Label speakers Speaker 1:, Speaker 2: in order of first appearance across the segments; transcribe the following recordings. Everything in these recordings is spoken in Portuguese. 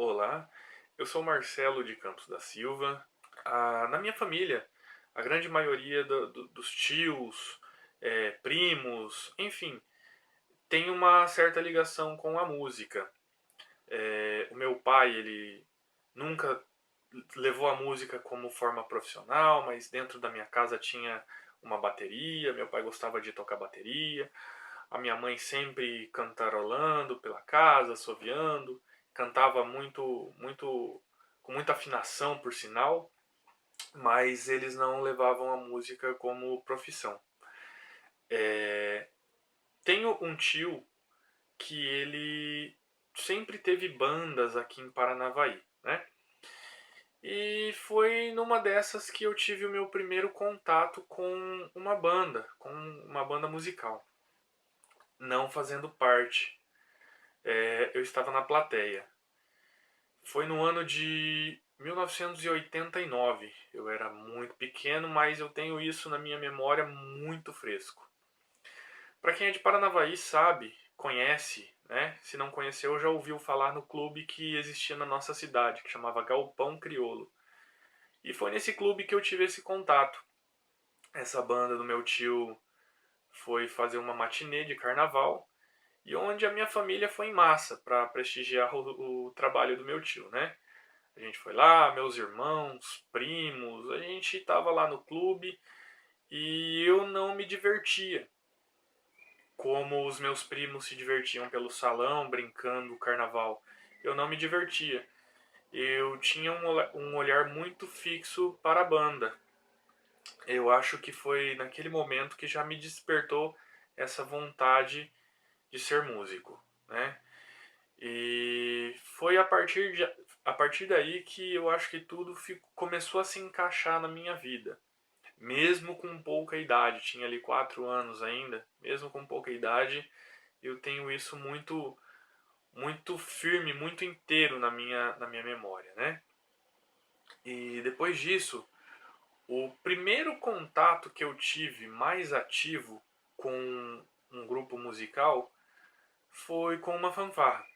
Speaker 1: Olá, eu sou Marcelo de Campos da Silva. Na minha família, a grande maioria dos tios, primos, enfim, tem uma certa ligação com a música. O meu pai, ele nunca levou a música como forma profissional, mas dentro da minha casa tinha uma bateria, meu pai gostava de tocar bateria, a minha mãe sempre cantarolando pela casa, assoviando, cantava com muita afinação, por sinal, mas eles não levavam a música como profissão. Tenho um tio que ele sempre teve bandas aqui em Paranavaí, né? E foi numa dessas que eu tive o meu primeiro contato com uma banda musical, não fazendo parte. Eu estava na plateia. Foi no ano de 1989. Eu era muito pequeno, mas eu tenho isso na minha memória muito fresco. Para quem é de Paranavaí sabe, conhece, né? Se não conheceu, já ouviu falar no clube que existia na nossa cidade, que chamava Galpão Criolo. E foi nesse clube que eu tive esse contato. Essa banda do meu tio foi fazer uma matinê de carnaval e onde a minha família foi em massa para prestigiar o trabalho do meu tio, né? A gente foi lá, meus irmãos, primos, a gente estava lá no clube e eu não me divertia como os meus primos se divertiam pelo salão, brincando o carnaval. Eu não me divertia. Eu tinha um olhar muito fixo para a banda. Eu acho que foi naquele momento que já me despertou essa vontade de ser músico, né? E foi a partir daí que eu acho que começou a se encaixar na minha vida. Mesmo com pouca idade, tinha ali 4 anos ainda, mesmo com pouca idade, eu tenho isso muito firme, muito inteiro na minha memória, né? E depois disso, o primeiro contato que eu tive mais ativo com um grupo musical foi com uma fanfarra.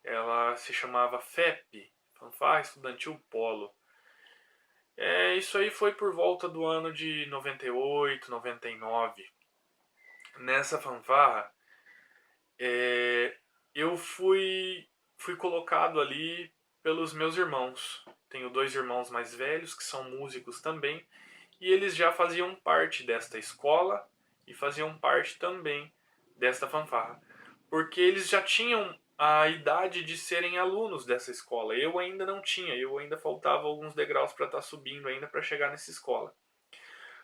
Speaker 1: Ela se chamava FEP, Fanfarra Estudantil Polo. Isso aí foi por volta do ano de 98, 99. Nessa fanfarra, eu fui colocado ali pelos meus irmãos. Tenho dois irmãos mais velhos que são músicos também, e eles já faziam parte desta escola e faziam parte também desta fanfarra, porque eles já tinham a idade de serem alunos dessa escola. Eu ainda não tinha, eu ainda faltava alguns degraus para estar subindo ainda para chegar nessa escola.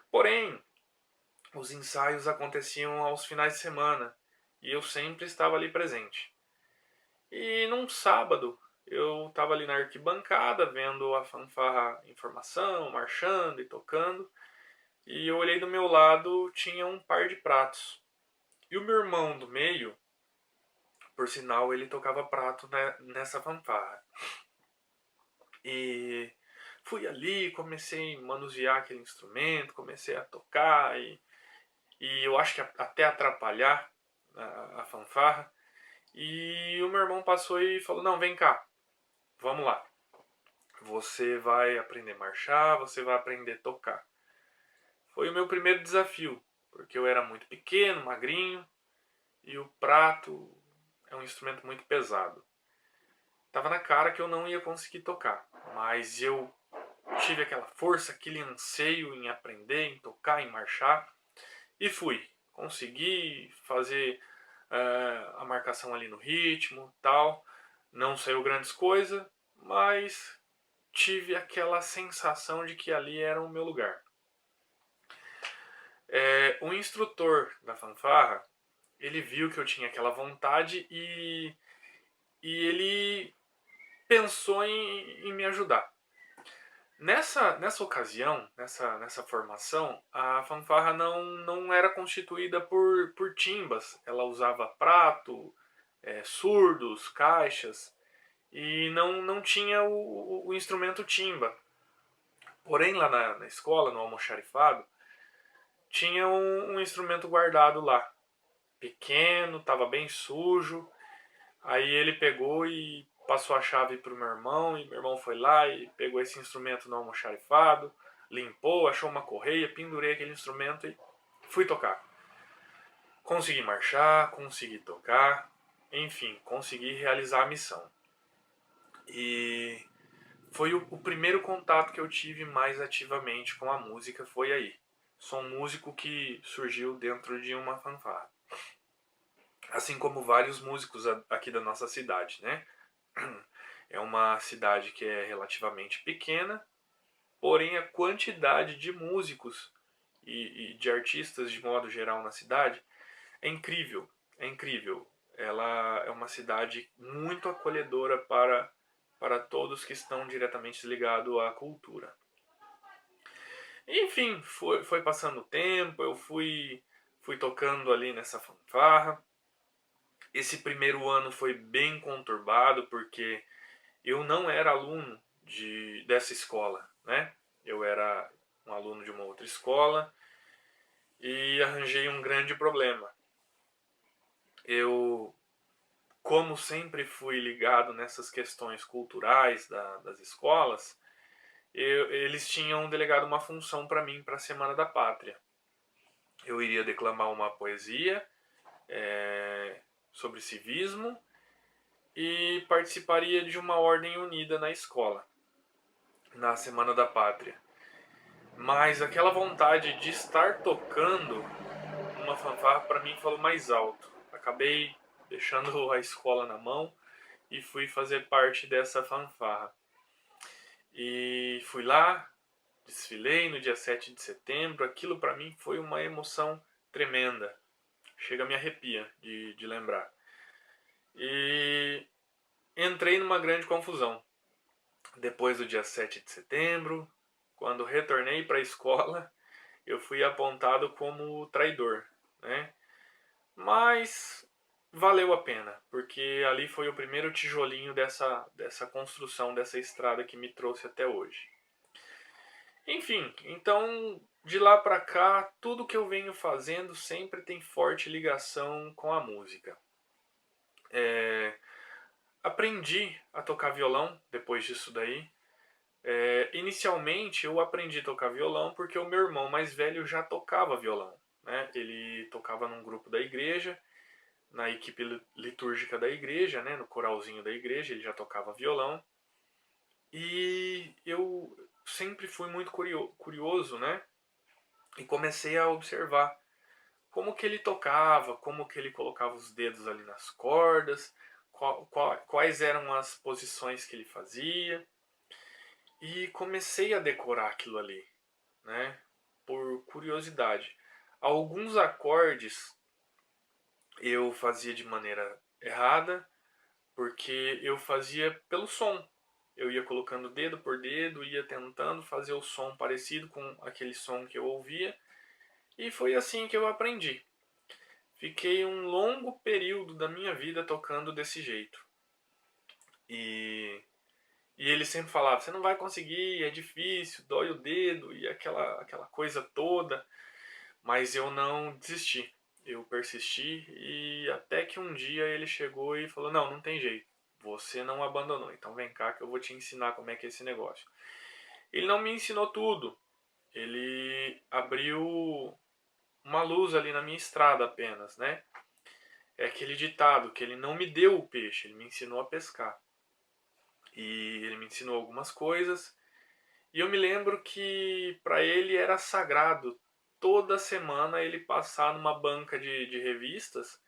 Speaker 1: Porém, os ensaios aconteciam aos finais de semana e eu sempre estava ali presente. E num sábado eu estava ali na arquibancada vendo a fanfarra em formação, marchando e tocando. E eu olhei do meu lado, tinha um par de pratos. E o meu irmão do meio, por sinal, ele tocava prato nessa fanfarra. E fui ali, comecei a manusear aquele instrumento, comecei a tocar e eu acho que até atrapalhar a fanfarra. E o meu irmão passou e falou: Não, vem cá, vamos lá. Você vai aprender a marchar, você vai aprender a tocar. Foi o meu primeiro desafio, porque eu era muito pequeno, magrinho, e o prato é um instrumento muito pesado. Tava na cara que eu não ia conseguir tocar, mas eu tive aquela força, aquele anseio em aprender, em tocar, em marchar, e fui. Consegui fazer a marcação ali no ritmo, tal. Não saiu grandes coisas, mas tive aquela sensação de que ali era o meu lugar. O instrutor da fanfarra, ele viu que eu tinha aquela vontade e ele pensou em me ajudar. Nessa ocasião, nessa formação, a fanfarra não era constituída por timbas. Ela usava prato, surdos, caixas e não tinha o instrumento timba. Porém, lá na escola, no almoxarifado, tinha um instrumento guardado lá. Pequeno, estava bem sujo. Aí ele pegou e passou a chave para o meu irmão, e meu irmão foi lá e pegou esse instrumento no almoxarifado, limpou, achou uma correia, pendurei aquele instrumento e fui tocar. Consegui marchar, consegui tocar, enfim, consegui realizar a missão. E foi o primeiro contato que eu tive mais ativamente com a música, foi aí. Sou um músico que surgiu dentro de uma fanfarra. Assim como vários músicos aqui da nossa cidade, né? É uma cidade que é relativamente pequena, porém a quantidade de músicos e de artistas de modo geral na cidade é incrível. É incrível. Ela é uma cidade muito acolhedora para todos que estão diretamente ligados à cultura. Enfim, foi passando o tempo, eu fui tocando ali nessa fanfarra. Esse primeiro ano foi bem conturbado porque eu não era aluno dessa escola, né? Eu era um aluno de uma outra escola e arranjei um grande problema. Eu, como sempre fui ligado nessas questões culturais das escolas, eles tinham delegado uma função para mim para a Semana da Pátria. Eu iria declamar uma poesia sobre civismo e participaria de uma ordem unida na escola, na Semana da Pátria. Mas aquela vontade de estar tocando uma fanfarra para mim falou mais alto. Acabei deixando a escola na mão e fui fazer parte dessa fanfarra. E fui lá, desfilei no dia 7 de setembro. Aquilo para mim foi uma emoção tremenda. Chega, me arrepia de lembrar. E entrei numa grande confusão. Depois do dia 7 de setembro, quando retornei para a escola, eu fui apontado como traidor, né? Mas valeu a pena, porque ali foi o primeiro tijolinho dessa construção, dessa estrada que me trouxe até hoje. Enfim, então de lá pra cá, tudo que eu venho fazendo sempre tem forte ligação com a música. Aprendi a tocar violão depois disso daí. Inicialmente eu aprendi a tocar violão porque o meu irmão mais velho já tocava violão, né? Ele tocava num grupo da igreja, na equipe litúrgica da igreja, né? No coralzinho da igreja, ele já tocava violão. E eu sempre fui muito curioso, né? E comecei a observar como que ele tocava, como que ele colocava os dedos ali nas cordas, quais eram as posições que ele fazia. E comecei a decorar aquilo ali, né? Por curiosidade. Alguns acordes eu fazia de maneira errada, porque eu fazia pelo som. Eu ia colocando dedo por dedo, ia tentando fazer o som parecido com aquele som que eu ouvia, e foi assim que eu aprendi. Fiquei um longo período da minha vida tocando desse jeito. E ele sempre falava, você não vai conseguir, é difícil, dói o dedo e aquela coisa toda. Mas eu não desisti, eu persisti e até que um dia ele chegou e falou, não tem jeito, você não abandonou, então vem cá que eu vou te ensinar como é que é esse negócio. Ele não me ensinou tudo, ele abriu uma luz ali na minha estrada apenas, né? É aquele ditado que ele não me deu o peixe, ele me ensinou a pescar. E ele me ensinou algumas coisas. E eu me lembro que para ele era sagrado toda semana ele passar numa banca de revistas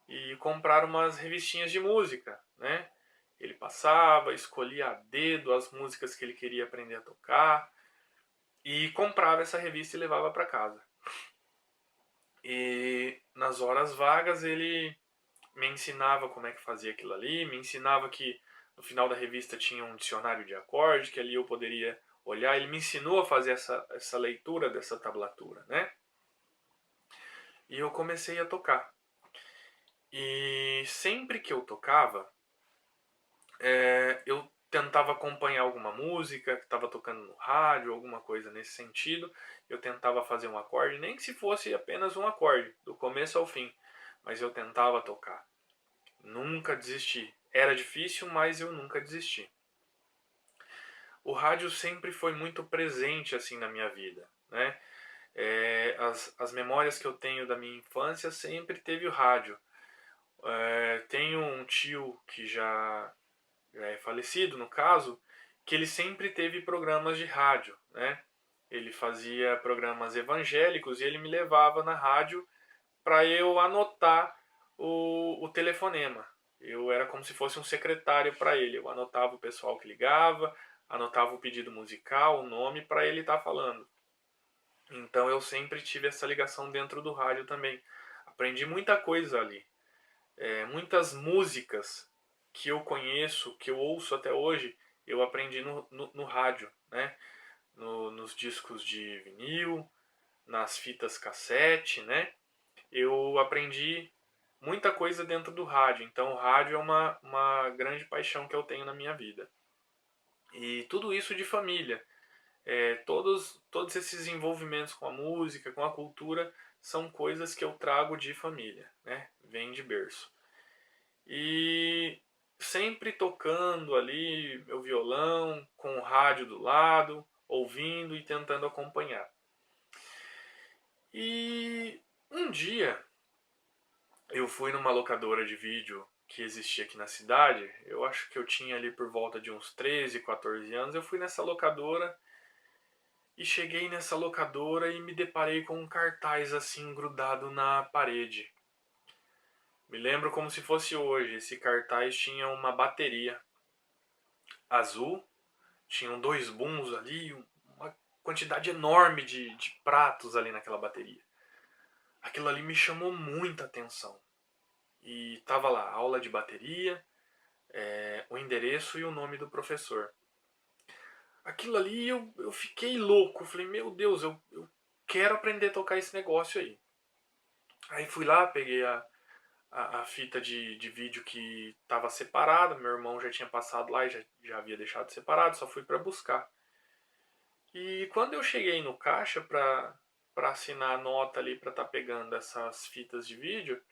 Speaker 1: e comprar umas revistinhas de música, né? Ele passava, escolhia a dedo as músicas que ele queria aprender a tocar e comprava essa revista e levava para casa. E nas horas vagas ele me ensinava como é que fazia aquilo ali, me ensinava que no final da revista tinha um dicionário de acorde, que ali eu poderia olhar. Ele me ensinou a fazer essa leitura dessa tablatura, né? E eu comecei a tocar. E sempre que eu tocava, eu tentava acompanhar alguma música que estava tocando no rádio, alguma coisa nesse sentido. Eu tentava fazer um acorde, nem que se fosse apenas um acorde, do começo ao fim, mas eu tentava tocar. Nunca desisti. Era difícil, mas eu nunca desisti. O rádio sempre foi muito presente assim na minha vida, né? As memórias que eu tenho da minha infância sempre teve o rádio. Tenho um tio que já é falecido, no caso, que ele sempre teve programas de rádio, né? Ele fazia programas evangélicos e ele me levava na rádio para eu anotar o telefonema. Eu era como se fosse um secretário para ele. Eu anotava o pessoal que ligava, anotava o pedido musical, o nome para ele estar falando. Então eu sempre tive essa ligação dentro do rádio também. Aprendi muita coisa ali. Muitas músicas que eu conheço, que eu ouço até hoje, eu aprendi no rádio, né? Nos discos de vinil, nas fitas cassete, né? Eu aprendi muita coisa dentro do rádio. Então o rádio é uma grande paixão que eu tenho na minha vida. E tudo isso de família. Todos esses envolvimentos com a música, com a cultura, são coisas que eu trago de família, né? Vem de berço. E sempre tocando ali meu violão, com o rádio do lado, ouvindo e tentando acompanhar. E um dia eu fui numa locadora de vídeo que existia aqui na cidade. Eu acho que eu tinha ali por volta de uns 13, 14 anos. Eu fui nessa locadora e cheguei nessa locadora e me deparei com um cartaz assim grudado na parede. Me lembro como se fosse hoje. Esse cartaz tinha uma bateria azul, tinham dois booms ali, uma quantidade enorme de pratos ali naquela bateria. Aquilo ali me chamou muita atenção. E tava lá, aula de bateria, o endereço e o nome do professor. Aquilo ali eu fiquei louco. Eu falei, meu Deus, eu quero aprender a tocar esse negócio aí. Aí fui lá, peguei a fita de vídeo que estava separada. Meu irmão já tinha passado lá e já havia deixado separado, só fui para buscar. E quando eu cheguei no caixa para assinar a nota ali para estar pegando essas fitas de vídeo,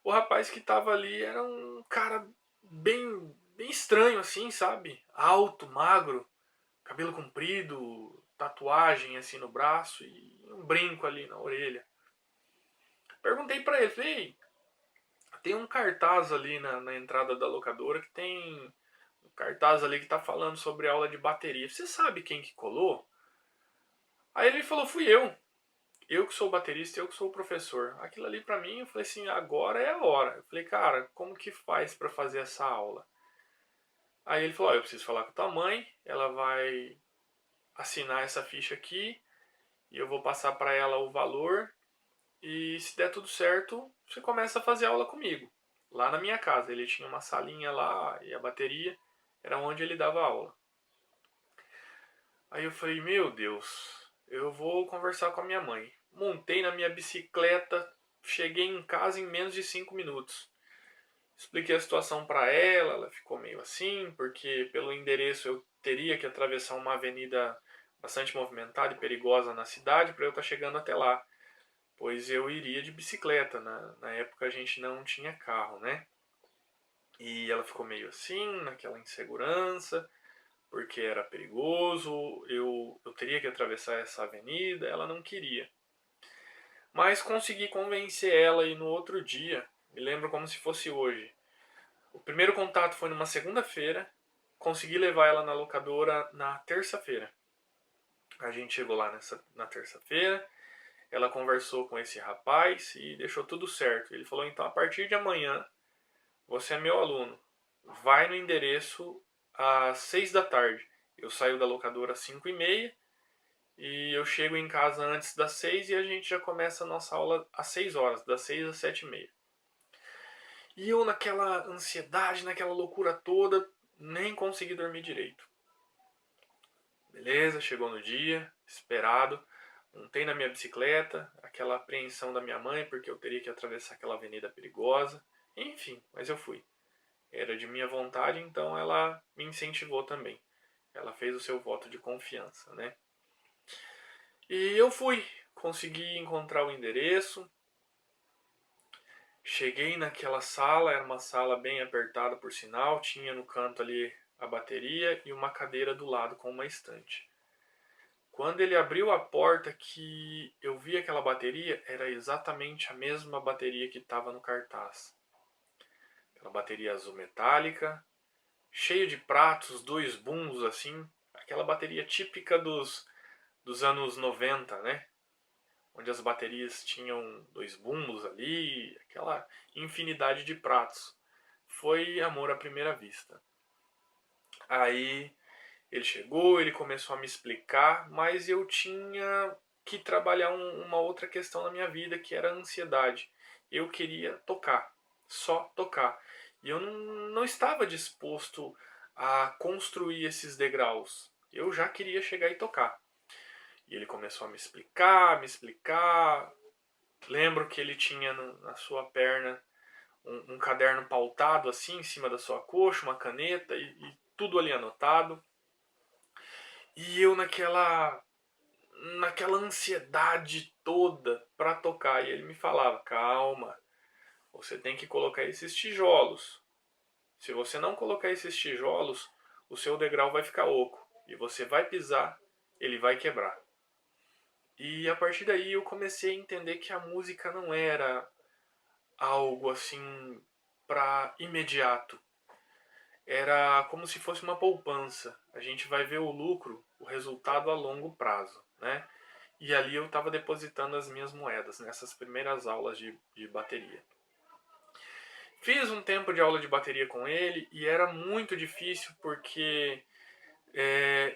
Speaker 1: o rapaz que tava ali era um cara bem estranho assim, sabe? Alto, magro, cabelo comprido, tatuagem assim no braço e um brinco ali na orelha. Perguntei pra ele, falei, tem um cartaz ali na entrada da locadora que tem um cartaz ali que tá falando sobre aula de bateria. Você sabe quem que colou? Aí ele falou, fui eu. Eu que sou o baterista, eu que sou o professor. Aquilo ali pra mim, eu falei assim, agora é a hora. Eu falei, cara, como que faz pra fazer essa aula? Aí ele falou, eu preciso falar com a tua mãe, ela vai assinar essa ficha aqui e eu vou passar pra ela o valor e se der tudo certo, você começa a fazer aula comigo. Lá na minha casa, ele tinha uma salinha lá e a bateria era onde ele dava aula. Aí eu falei, meu Deus, eu vou conversar com a minha mãe. Montei na minha bicicleta, cheguei em casa em menos de 5 minutos. Expliquei a situação para ela ficou meio assim, porque pelo endereço eu teria que atravessar uma avenida bastante movimentada e perigosa na cidade para eu estar chegando até lá, pois eu iria de bicicleta. Na época a gente não tinha carro, né? E ela ficou meio assim, naquela insegurança, porque era perigoso, eu teria que atravessar essa avenida, ela não queria. Mas consegui convencer ela e no outro dia, me lembro como se fosse hoje. O primeiro contato foi numa segunda-feira, consegui levar ela na locadora na terça-feira. A gente chegou lá na terça-feira, ela conversou com esse rapaz e deixou tudo certo. Ele falou, então a partir de amanhã, você é meu aluno. Vai no endereço às 6 da tarde. Eu saio da locadora às 5h30 e eu chego em casa antes das 6 e a gente já começa a nossa aula às 6 horas, das 6 às 7h30. E eu naquela ansiedade, naquela loucura toda, nem consegui dormir direito. Beleza, chegou no dia, esperado, montei na minha bicicleta, aquela apreensão da minha mãe, porque eu teria que atravessar aquela avenida perigosa. Enfim, mas eu fui. Era de minha vontade, então ela me incentivou também. Ela fez o seu voto de confiança, né? E eu fui, consegui encontrar o endereço. Cheguei naquela sala, era uma sala bem apertada por sinal, tinha no canto ali a bateria e uma cadeira do lado com uma estante. Quando ele abriu a porta que eu vi aquela bateria, era exatamente a mesma bateria que estava no cartaz. Aquela bateria azul metálica, cheia de pratos, dois bumbos assim, aquela bateria típica dos anos 90, né? Onde as baterias tinham dois bumbos ali, aquela infinidade de pratos. Foi amor à primeira vista. Aí ele chegou, ele começou a me explicar, mas eu tinha que trabalhar uma outra questão na minha vida, que era a ansiedade. Eu queria tocar, só tocar. E eu não estava disposto a construir esses degraus. Eu já queria chegar e tocar. E ele começou a me explicar, me explicar. Lembro que ele tinha na sua perna um caderno pautado assim em cima da sua coxa, uma caneta e tudo ali anotado. E eu naquela ansiedade toda para tocar. E ele me falava: calma, você tem que colocar esses tijolos. Se você não colocar esses tijolos, o seu degrau vai ficar oco. E você vai pisar, ele vai quebrar. E a partir daí eu comecei a entender que a música não era algo assim para imediato. Era como se fosse uma poupança. A gente vai ver o lucro, o resultado a longo prazo, né? E ali eu estava depositando as minhas moedas nessas primeiras aulas de bateria. Fiz um tempo de aula de bateria com ele e era muito difícil porque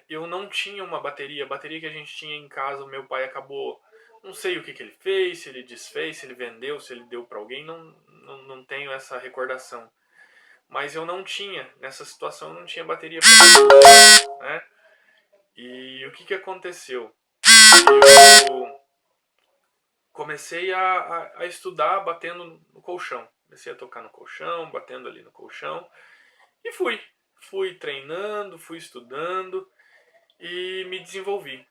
Speaker 1: eu não tinha uma bateria. A bateria que a gente tinha em casa, o meu pai acabou. Não sei o que ele fez, se ele desfez, se ele vendeu, se ele deu para alguém, não tenho essa recordação. Mas eu não tinha, nessa situação, eu não tinha bateria para né? E o que aconteceu? Eu comecei a estudar batendo no colchão. Comecei a tocar no colchão, batendo ali no colchão. E fui treinando, fui estudando e me desenvolvi.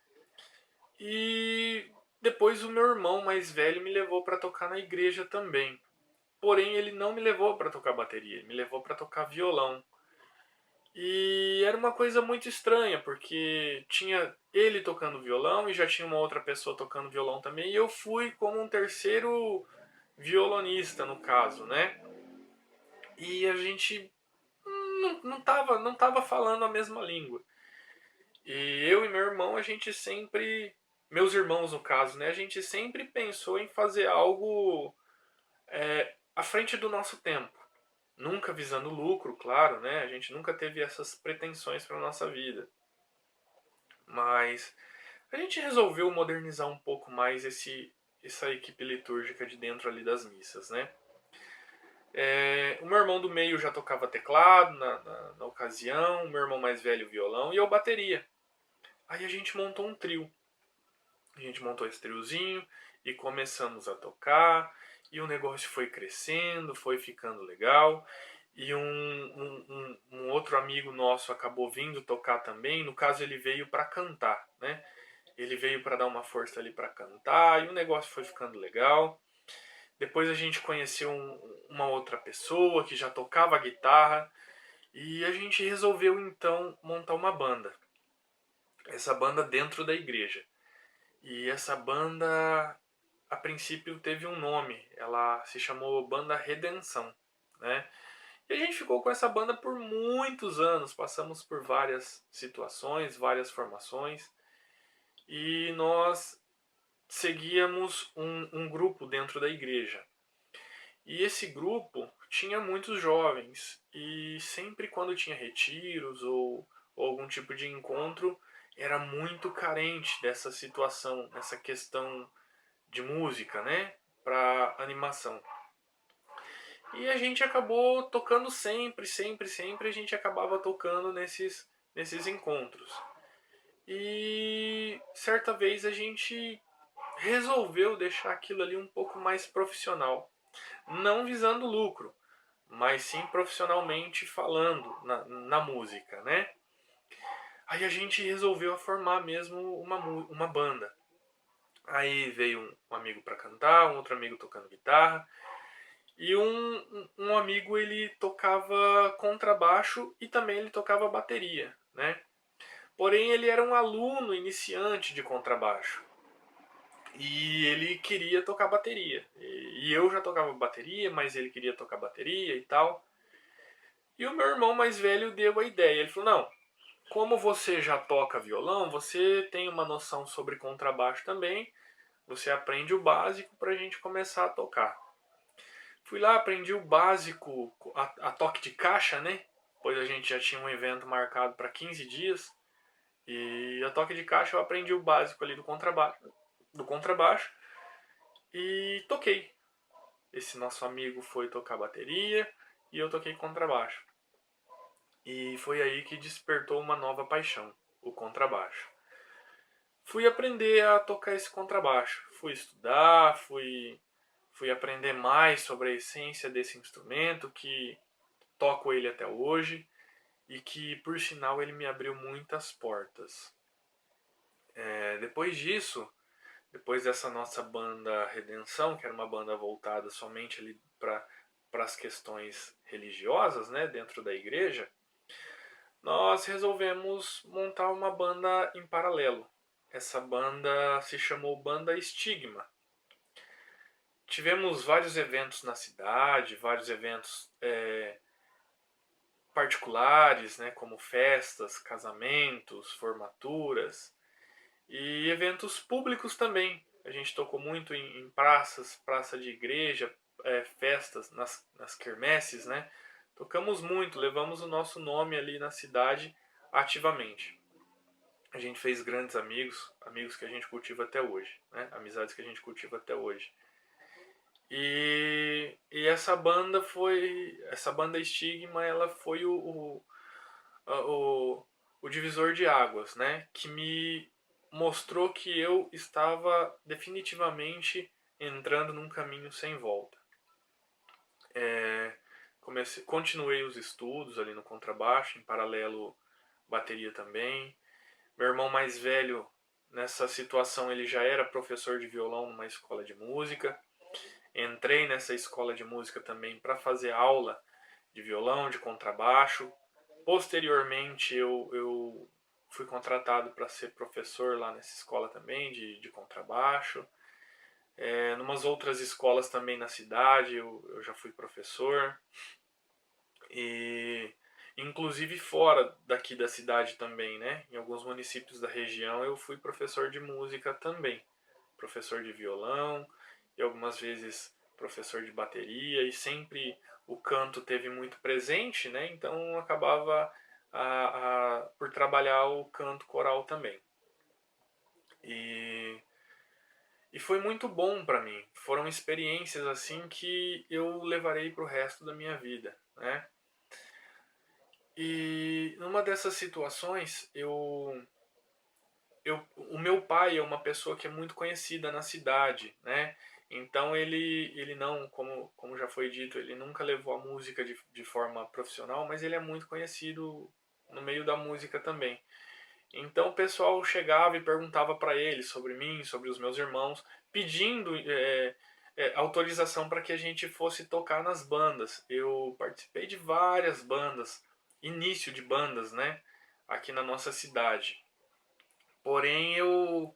Speaker 1: E depois o meu irmão mais velho me levou para tocar na igreja também. Porém, ele não me levou para tocar bateria, ele me levou para tocar violão. E era uma coisa muito estranha, porque tinha ele tocando violão e já tinha uma outra pessoa tocando violão também, e eu fui como um terceiro violonista no caso, né? E a gente não tava falando a mesma língua. E eu e meu irmão, a gente sempre, meus irmãos no caso, né? A gente sempre pensou em fazer algo à frente do nosso tempo. Nunca visando lucro, claro, né? A gente nunca teve essas pretensões para nossa vida. Mas a gente resolveu modernizar um pouco mais essa equipe litúrgica de dentro ali das missas, né? O meu irmão do meio já tocava teclado na ocasião, o meu irmão mais velho violão e eu bateria. Aí a gente montou um trio. A gente montou esse triozinho e começamos a tocar e o negócio foi crescendo, foi ficando legal. E um outro amigo nosso acabou vindo tocar também. No caso, ele veio para cantar, né? Ele veio para dar uma força ali para cantar e o negócio foi ficando legal. Depois a gente conheceu uma outra pessoa que já tocava guitarra e a gente resolveu então montar uma banda. Essa banda dentro da igreja. E essa banda, a princípio, teve um nome. Ela se chamou Banda Redenção, né? E a gente ficou com essa banda por muitos anos. Passamos por várias situações, várias formações. E nós seguíamos um grupo dentro da igreja. E esse grupo tinha muitos jovens. E sempre quando tinha retiros ou algum tipo de encontro, era muito carente dessa situação, dessa questão de música, né? Para animação. E a gente acabou tocando sempre a gente acabava tocando nesses encontros. E certa vez a gente resolveu deixar aquilo ali um pouco mais profissional. Não visando lucro, mas sim profissionalmente falando na música, né? Aí a gente resolveu formar mesmo uma banda. Aí veio um amigo para cantar, um outro amigo tocando guitarra. E um amigo, ele tocava contrabaixo e também ele tocava bateria, né? Porém, ele era um aluno iniciante de contrabaixo. E ele queria tocar bateria. E eu já tocava bateria, mas ele queria tocar bateria e tal. E o meu irmão mais velho deu a ideia. Ele falou: não, como você já toca violão, você tem uma noção sobre contrabaixo também. Você aprende o básico para a gente começar a tocar. Fui lá, aprendi o básico, a toque de caixa, né? Pois a gente já tinha um evento marcado para 15 dias. E a toque de caixa eu aprendi o básico ali do contrabaixo e toquei. Esse nosso amigo foi tocar bateria e eu toquei contrabaixo. E foi aí que despertou uma nova paixão, o contrabaixo. Fui aprender a tocar esse contrabaixo. Fui estudar, fui aprender mais sobre a essência desse instrumento, que toco ele até hoje e que, por sinal, ele me abriu muitas portas. Depois disso, depois dessa nossa banda Redenção, que era uma banda voltada somente ali para as questões religiosas, né, dentro da igreja, nós resolvemos montar uma banda em paralelo. Essa banda se chamou Banda Estigma. Tivemos vários eventos na cidade, vários eventos particulares, né, como festas, casamentos, formaturas e eventos públicos também. A gente tocou muito em praças, praça de igreja, festas, nas quermesses, né? Tocamos muito, levamos o nosso nome ali na cidade ativamente. A gente fez grandes amigos, amigos que a gente cultiva até hoje, né? Amizades que a gente cultiva até hoje. E essa banda Estigma, ela foi o, o divisor de águas, né? Que me mostrou que eu estava definitivamente entrando num caminho sem volta. Continuei os estudos ali no contrabaixo, em paralelo bateria também. Meu irmão mais velho, nessa situação, ele já era professor de violão numa escola de música. Entrei nessa escola de música também para fazer aula de violão, de contrabaixo. Posteriormente, eu fui contratado para ser professor lá nessa escola também, de contrabaixo. Numas outras escolas também na cidade, eu já fui professor. E inclusive fora daqui da cidade também, né? Em alguns municípios da região eu fui professor de música também. Professor de violão e algumas vezes professor de bateria, e sempre o canto teve muito presente, né? Então acabava por trabalhar o canto coral também. E, e foi muito bom para mim. Foram experiências assim que eu levarei para o resto da minha vida, né? E numa dessas situações, o meu pai é uma pessoa que é muito conhecida na cidade, né? Então ele não, como já foi dito, ele nunca levou a música de forma profissional, mas ele é muito conhecido no meio da música também. Então o pessoal chegava e perguntava para ele sobre mim, sobre os meus irmãos, pedindo autorização para que a gente fosse tocar nas bandas. Eu participei de várias bandas, início de bandas, né? Aqui na nossa cidade. Porém, eu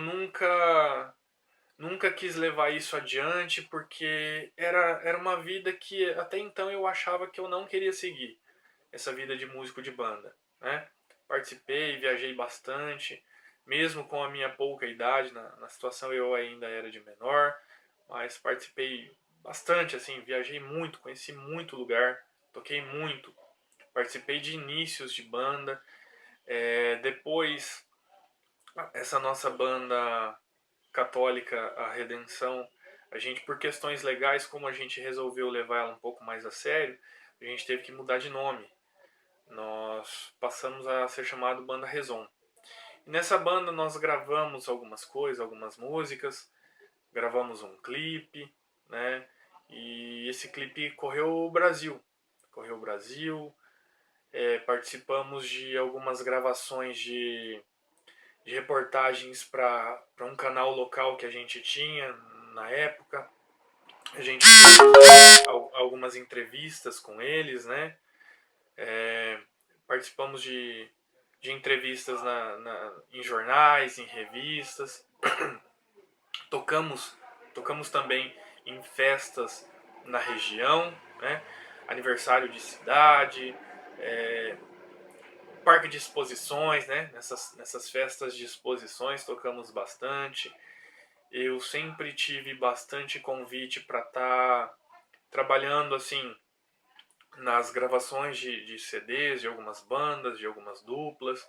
Speaker 1: nunca quis levar isso adiante porque era uma vida que até então eu achava que eu não queria seguir, essa vida de músico de banda, né? Participei, viajei bastante, mesmo com a minha pouca idade, na situação eu ainda era de menor, mas participei bastante, assim, viajei muito, conheci muito lugar, toquei muito, participei de inícios de banda, depois essa nossa banda católica, a Redenção, a gente, por questões legais, como a gente resolveu levar ela um pouco mais a sério, a gente teve que mudar de nome. Nós passamos a ser chamado Banda Reson. E nessa banda nós gravamos algumas coisas, algumas músicas, gravamos um clipe, né? E esse clipe correu o Brasil. Correu o Brasil, participamos de algumas gravações de reportagens para um canal local que a gente tinha na época. A gente fez algumas entrevistas com eles, né? Participamos de entrevistas em jornais, em revistas. Tocamos, tocamos também em festas na região, né? Aniversário de cidade, parque de exposições, né? Nessas festas de exposições tocamos bastante. Eu sempre tive bastante convite para estar trabalhando assim nas gravações de CDs, de algumas bandas, de algumas duplas.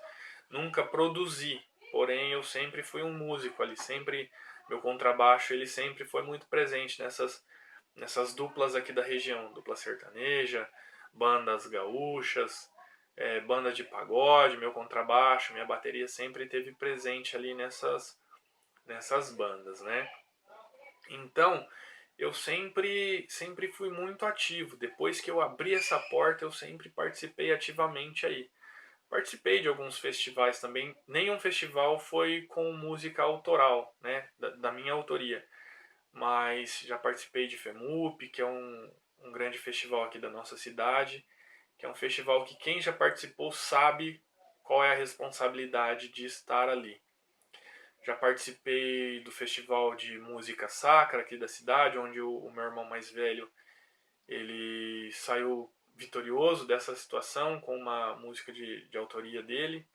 Speaker 1: Nunca produzi, porém eu sempre fui um músico ali, sempre meu contrabaixo ele sempre foi muito presente nessas duplas aqui da região, dupla sertaneja, bandas gaúchas, banda de pagode, meu contrabaixo, minha bateria sempre teve presente ali nessas bandas, né? Então, eu sempre fui muito ativo. Depois que eu abri essa porta, eu sempre participei ativamente aí. Participei de alguns festivais também. Nenhum festival foi com música autoral, né, da minha autoria. Mas já participei de FEMUP, que é um grande festival aqui da nossa cidade, que é um festival que quem já participou sabe qual é a responsabilidade de estar ali. Já participei do festival de música sacra aqui da cidade, onde o meu irmão mais velho ele saiu vitorioso dessa situação com uma música de autoria dele.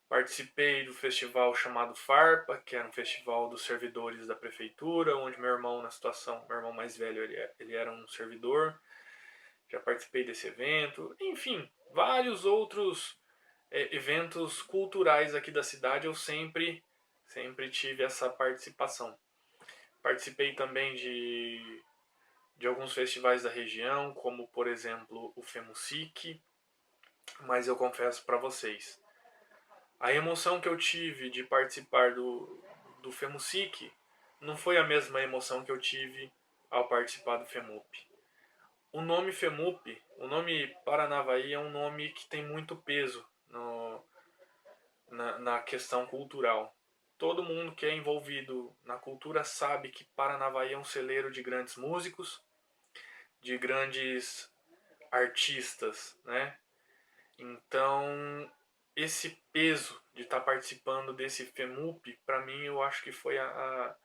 Speaker 1: Participei do festival chamado Farpa, que era um festival dos servidores da prefeitura, onde meu irmão, na situação, meu irmão mais velho, ele era um servidor. Já participei desse evento. Enfim, vários outros eventos culturais aqui da cidade eu sempre tive essa participação. Participei também de alguns festivais da região, como por exemplo o FEMUSIC, mas eu confesso para vocês, a emoção que eu tive de participar do FEMUSIC não foi a mesma emoção que eu tive ao participar do FEMUP. O nome FEMUP, o nome Paranavaí é um nome que tem muito peso na questão cultural. Todo mundo que é envolvido na cultura sabe que Paranavaí é um celeiro de grandes músicos, de grandes artistas, né? Então, esse peso de estar participando desse FEMUP, para mim, eu acho que foi a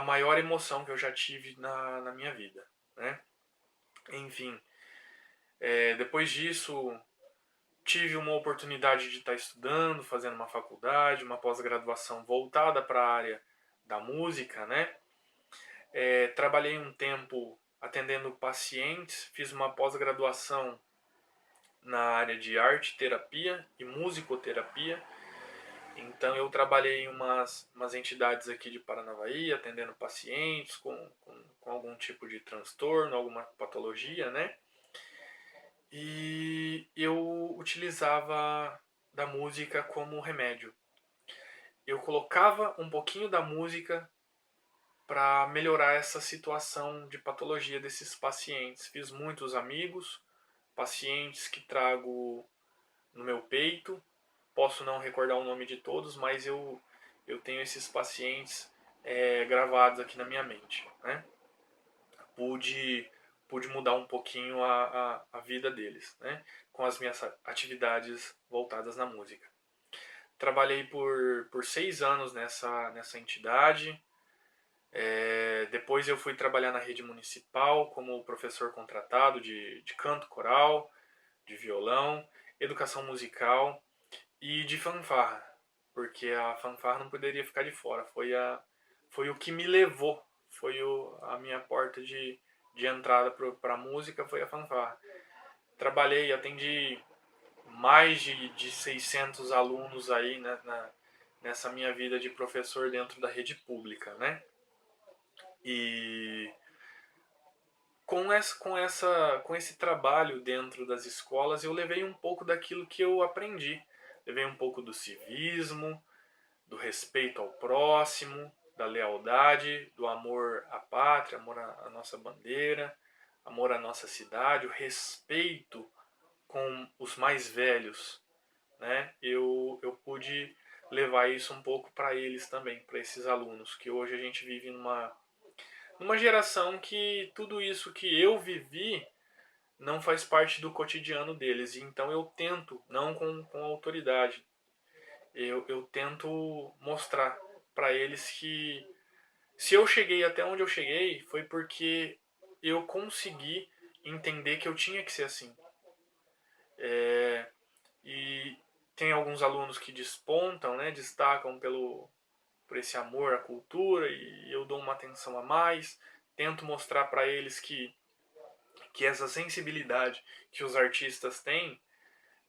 Speaker 1: maior emoção que eu já tive na minha vida, né? Enfim, depois disso, tive uma oportunidade de estar estudando, fazendo uma faculdade, uma pós-graduação voltada para a área da música, né? Trabalhei um tempo atendendo pacientes, fiz uma pós-graduação na área de arte terapia e musicoterapia. Então eu trabalhei em umas entidades aqui de Paranavaí, atendendo pacientes com algum tipo de transtorno, alguma patologia, né? E eu utilizava da música como remédio. Eu colocava um pouquinho da música para melhorar essa situação de patologia desses pacientes. Fiz muitos amigos, pacientes que trago no meu peito. Posso não recordar o nome de todos, mas eu tenho esses pacientes gravados aqui na minha mente, né? Pude, pude mudar um pouquinho a vida deles, né? Com as minhas atividades voltadas na música. Trabalhei por 6 anos nessa entidade. Depois eu fui trabalhar na rede municipal como professor contratado de canto coral, de violão, educação musical e de fanfarra, porque a fanfarra não poderia ficar de fora. Foi o que me levou, a minha porta de entrada para a música foi a fanfarra. Trabalhei, atendi mais de 600 alunos aí nessa minha vida de professor dentro da rede pública, né? E com esse trabalho dentro das escolas, eu levei um pouco daquilo que eu aprendi. Levei um pouco do civismo, do respeito ao próximo, da lealdade, do amor à pátria, amor à nossa bandeira, amor à nossa cidade, o respeito com os mais velhos, né? Eu pude levar isso um pouco para eles também, para esses alunos, que hoje a gente vive numa geração que tudo isso que eu vivi não faz parte do cotidiano deles. E então eu tento, não com autoridade, eu tento mostrar para eles que se eu cheguei até onde eu cheguei foi porque eu consegui entender que eu tinha que ser assim. E tem alguns alunos que despontam, né, destacam por esse amor à cultura e eu dou uma atenção a mais, tento mostrar para eles que essa sensibilidade que os artistas têm,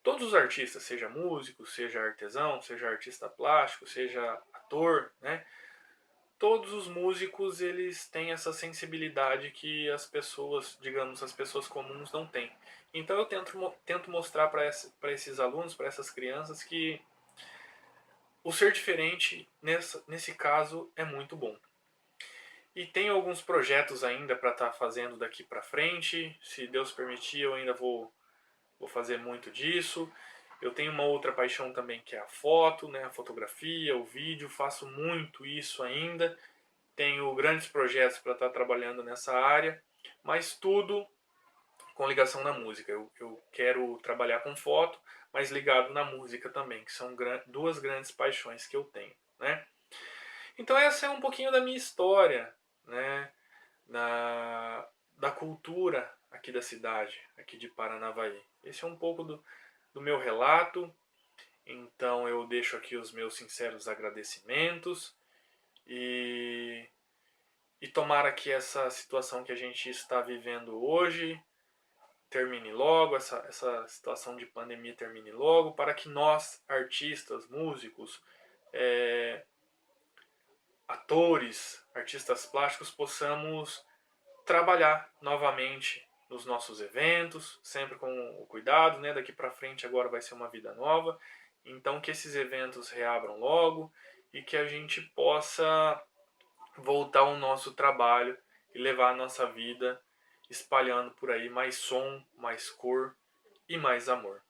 Speaker 1: todos os artistas, seja músico, seja artesão, seja artista plástico, seja ator, né, todos os músicos eles têm essa sensibilidade que as pessoas, digamos, as pessoas comuns não têm. Então eu tento mostrar para esses alunos, para essas crianças, que o ser diferente, nesse caso, é muito bom. E tem alguns projetos ainda para estar fazendo daqui para frente. Se Deus permitir, eu ainda vou fazer muito disso. Eu tenho uma outra paixão também que é a foto, né? A fotografia, o vídeo. Faço muito isso ainda. Tenho grandes projetos para estar trabalhando nessa área, mas tudo com ligação na música. Eu quero trabalhar com foto, mas ligado na música também, que são duas grandes paixões que eu tenho, né? Então essa é um pouquinho da minha história, né? Da cultura aqui da cidade, aqui de Paranavaí. Esse é um pouco do meu relato. Então eu deixo aqui os meus sinceros agradecimentos e tomara que essa situação que a gente está vivendo hoje termine logo, essa situação de pandemia termine logo, para que nós, artistas, músicos, atores, artistas plásticos, possamos trabalhar novamente nos nossos eventos, sempre com o cuidado, né? Daqui para frente agora vai ser uma vida nova, então que esses eventos reabram logo e que a gente possa voltar ao nosso trabalho e levar a nossa vida espalhando por aí mais som, mais cor e mais amor.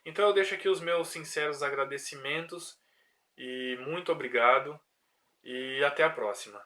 Speaker 1: Então eu deixo aqui os meus sinceros agradecimentos e muito obrigado e até a próxima.